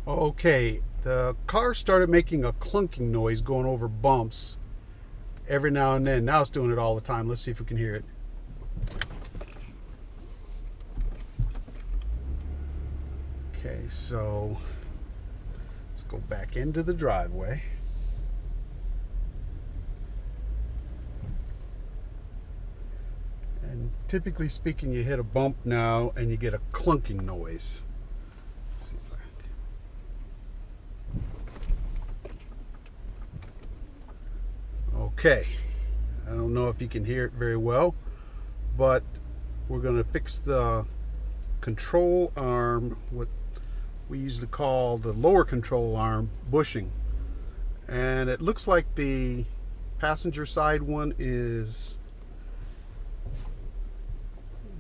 Okay, the car started making a clunking noise going over bumps every now and then. Now it's doing it all the time. Let's see if we can hear it. Okay, so let's go back into the driveway. And typically speaking, you hit a bump now and you get a clunking noise. Okay, I don't know if you can hear it very well, but we're going to fix the control arm, what we usually call the lower control arm, bushing. And it looks like the passenger side one is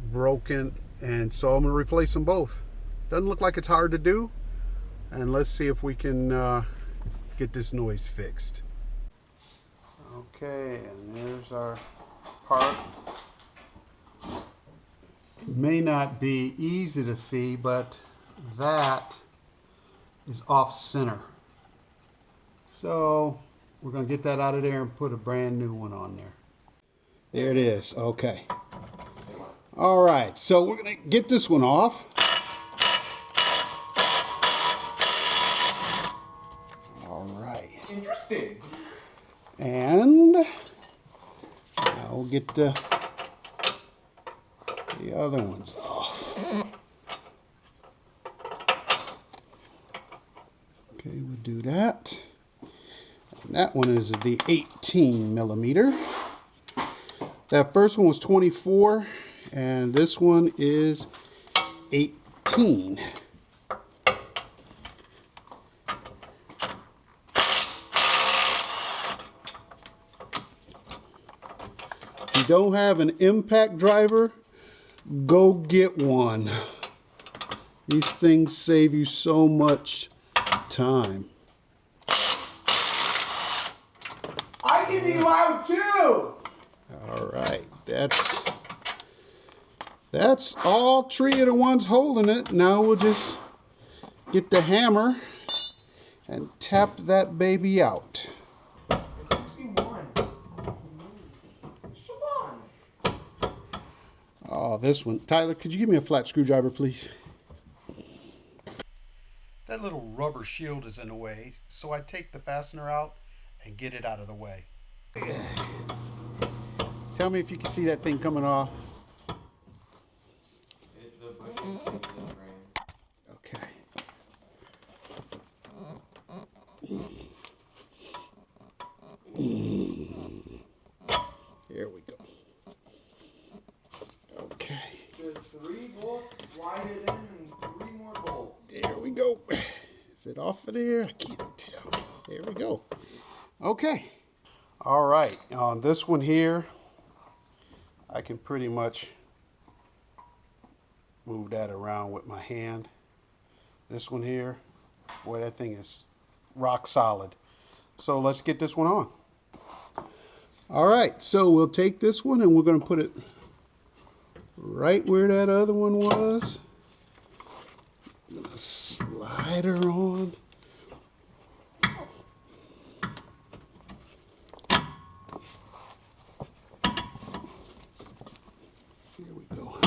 broken, and so I'm going to replace them both. Doesn't look like it's hard to do, and let's see if we can get this noise fixed. Okay, and there's our part. It may not be easy to see, but that is off center. So we're going to get that out of there and put a brand new one on there. There it is. Okay. All right, so we're going to get this one off. All right. Interesting. And now we'll get the other ones off. Okay, we'll do that. And that one is the 18 millimeter. That first one was 24, and this one is 18. If you don't have an impact driver, go get one. These things save you so much time. I can be loud too! All right, that's all three of the ones holding it. Now we'll just get the hammer and tap that baby out. 61. Oh, this one. Tyler, could you give me a flat screwdriver, please? That little rubber shield is in the way, so I take the fastener out and get it out of the way. Tell me if you can see that thing coming off. Okay. Here we go. Okay. There's 3 bolts, slide it in, and 3 more bolts. There we go. Is it off of there? I can't tell. There we go. Okay. All right. On this one here, I can pretty much move that around with my hand. This one here, boy, that thing is rock solid. So let's get this one on. All right, so we'll take this one and we're going to put it right where that other one was. I'm going to slide her on. Here we go.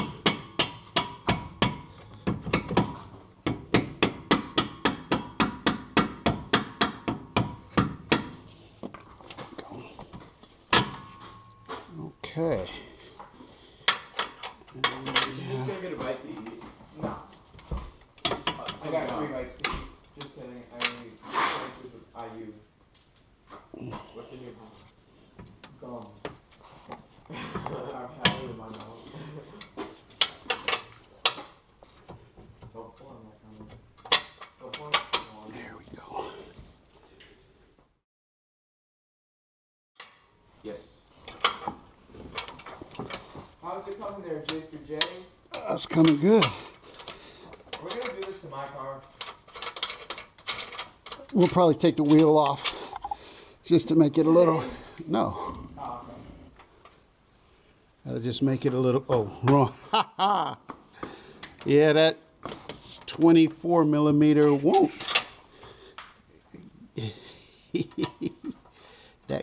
Okay. You just gonna get a bite to eat? No. I got 3 bites to eat. Just kidding. I only sandwiches with IU. What's in your gum? I've had it in my mouth. Don't pull on that camera. Don't pull on. There we go. Yes. How's it coming there, Jaster J? That's coming good. We're gonna do this to my car. We'll probably take the wheel off just to make it a little, no. Oh, okay. That'll just make it a little, oh, wrong. Yeah, that 24 millimeter won't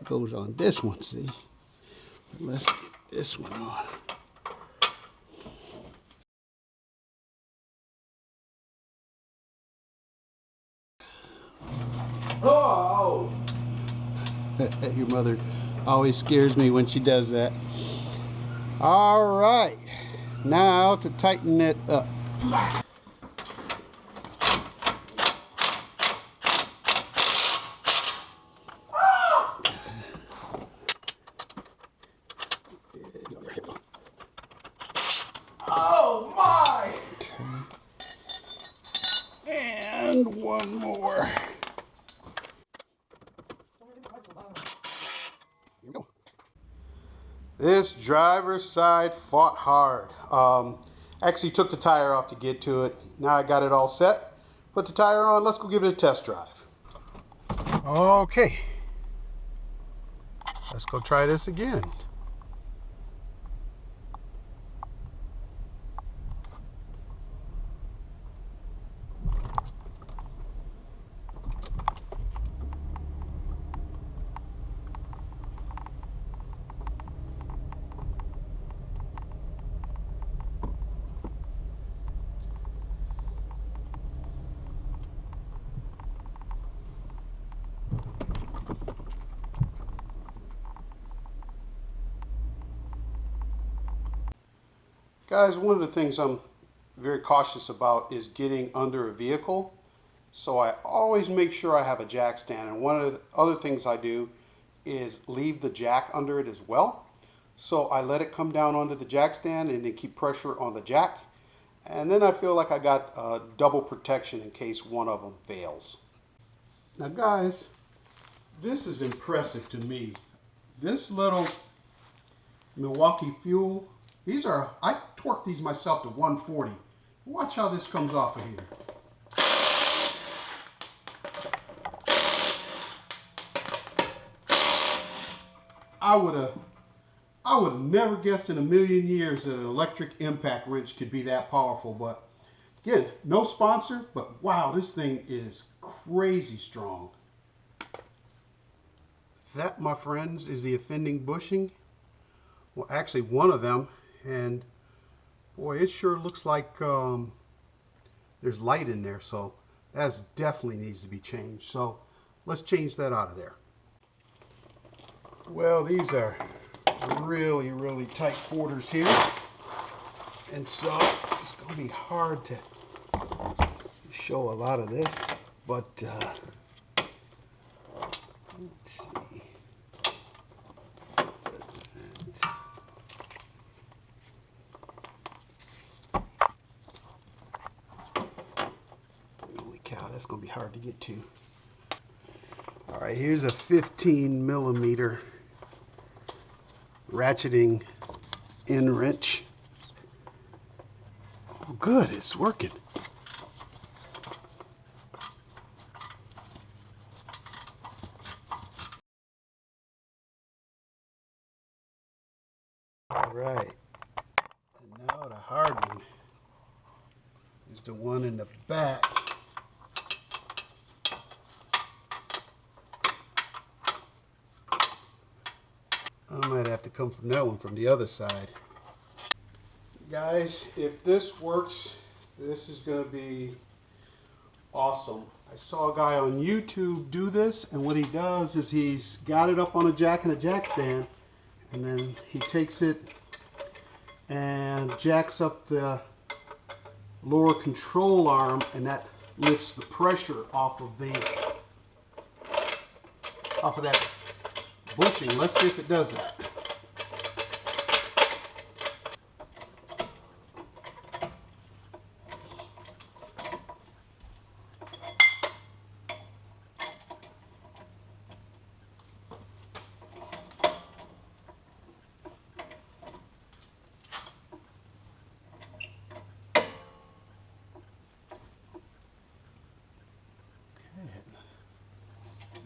goes on this one, see? Let's get this one on. Oh! Your mother always scares me when she does that. All right, now to tighten it up. Oh my! And one more. Here we go. This driver's side fought hard. Actually took the tire off to get to it. Now I got it all set. Put the tire on. Let's go give it a test drive. Okay. Let's go try this again. Guys, one of the things I'm very cautious about is getting under a vehicle. So I always make sure I have a jack stand. And one of the other things I do is leave the jack under it as well. So I let it come down onto the jack stand and then keep pressure on the jack. And then I feel like I got double protection in case one of them fails. Now guys, this is impressive to me. This little Milwaukee Fuel, I torqued these myself to 140. Watch how this comes off of here. I would have never guessed in a million years that an electric impact wrench could be that powerful. But again, no sponsor, but wow, this thing is crazy strong. That, my friends, is the offending bushing. Well, actually one of them, and boy, it sure looks like there's light in there, so that definitely needs to be changed. So let's change that out of there. Well, these are really, really tight quarters here, and so it's going to be hard to show a lot of this, but let's see. Holy cow, that's going to be hard to get to. All right, here's a 15 millimeter ratcheting end wrench. Oh, good, it's working. All right, and now the hard one is the one in the back. I might have to come from that one from the other side. Guys, if this works, this is going to be awesome. I saw a guy on YouTube do this, and what he does is he's got it up on a jack and a jack stand, and then he takes it and jacks up the lower control arm, and that lifts the pressure off of that bushing. Let's see if it does that.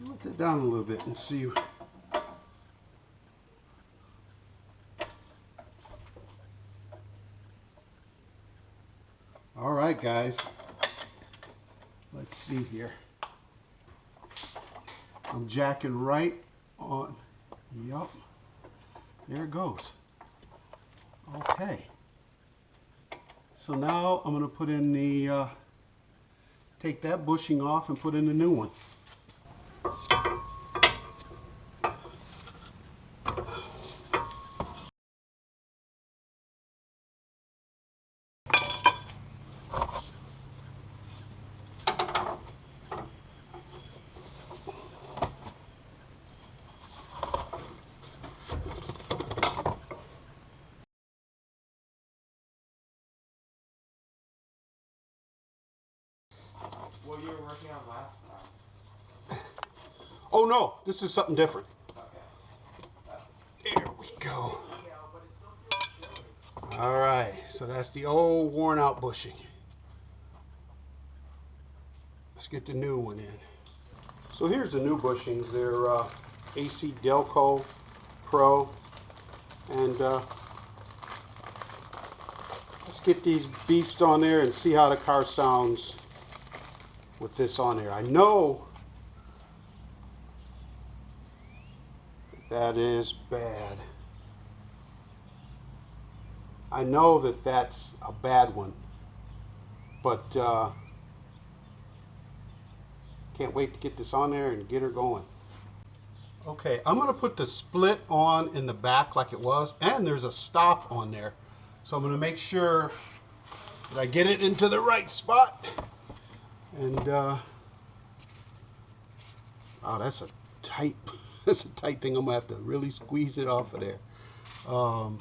Lift it down a little bit and see. All right, guys. Let's see here. I'm jacking right on Yup. There it goes. Okay. So now I'm going to put in the, take that bushing off and put in the new one. What you were working on last time? Oh no, this is something different. Okay. There we go. All right, so that's the old worn out bushing. Let's get the new one in. So here's the new bushings. They're AC Delco Pro. And let's get these beasts on there and see how the car sounds with this on there. I know that is bad. I know that that's a bad one, but can't wait to get this on there and get her going. Okay, I'm going to put the split on in the back like it was, and there's a stop on there. So I'm going to make sure that I get it into the right spot. And oh, that's a tight, that's a tight thing. I'm going to have to really squeeze it off of there. All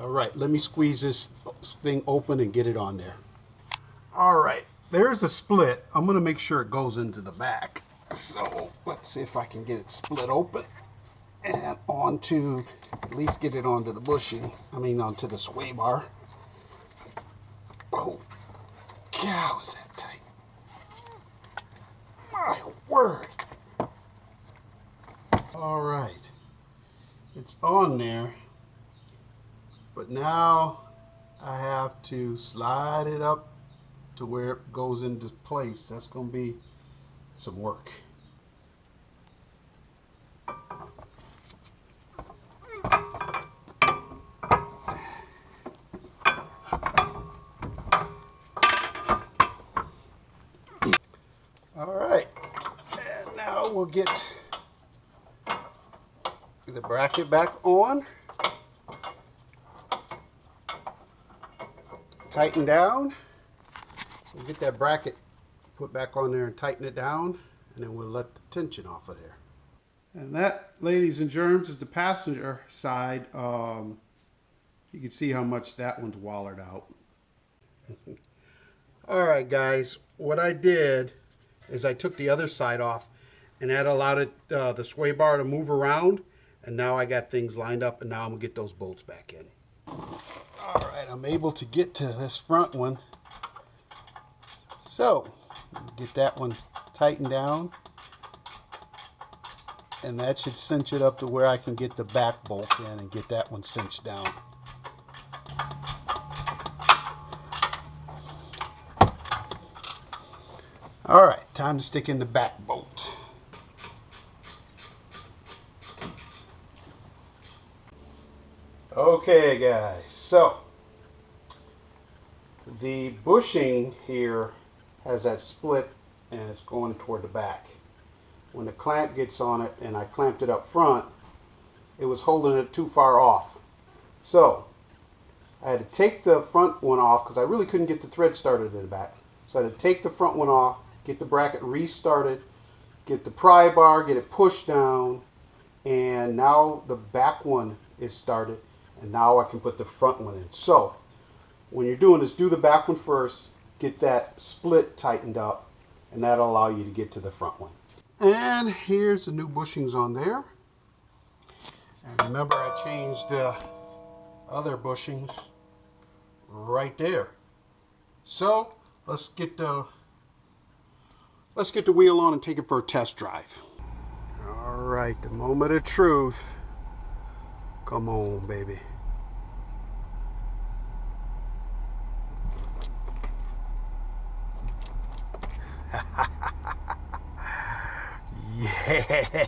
right, let me squeeze this thing open and get it on there. All right, there's a split. I'm going to make sure it goes into the back. So let's see if I can get it split open and onto, at least get it onto the bushing. I mean, onto the sway bar. Oh, God, was that tight? My word. All right, it's on there, but now I have to slide it up to where it goes into place. That's going to be some work. All right, and now we'll get the bracket back on, tighten down. So we'll get that bracket put back on there and tighten it down, and then we'll let the tension off of there. And that, ladies and germs, is the passenger side. You can see how much that one's wallered out. All right, guys, what I did is I took the other side off, and that allowed it, the sway bar to move around, and now I got things lined up, and now I'm gonna get those bolts back in. All right, I'm able to get to this front one. So, get that one tightened down, and that should cinch it up to where I can get the back bolt in and get that one cinched down. All right, time to stick in the back bolt. Okay, guys, so the bushing here has that split and it's going toward the back. When the clamp gets on it, and I clamped it up front, it was holding it too far off. So I had to take the front one off because I really couldn't get the thread started in the back. So I had to take the front one off, get the bracket restarted, get the pry bar, get it pushed down, and now the back one is started, and now I can put the front one in. So when you're doing this, do the back one first, get that split tightened up, and that'll allow you to get to the front one. And here's the new bushings on there. And remember, I changed the other bushings right there. So let's get the wheel on and take it for a test drive. All right, the moment of truth. Come on, baby. Yeah.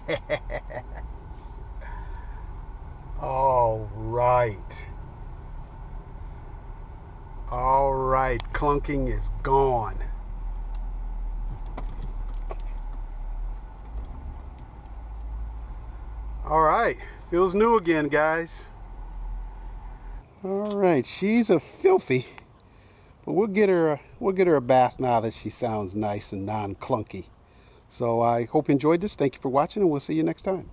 clunking is gone. All right, feels new again, guys. All right, she's a filthy, but we'll get her a bath now that she sounds nice and non-clunky. So I hope you enjoyed this. Thank you for watching, and we'll see you next time.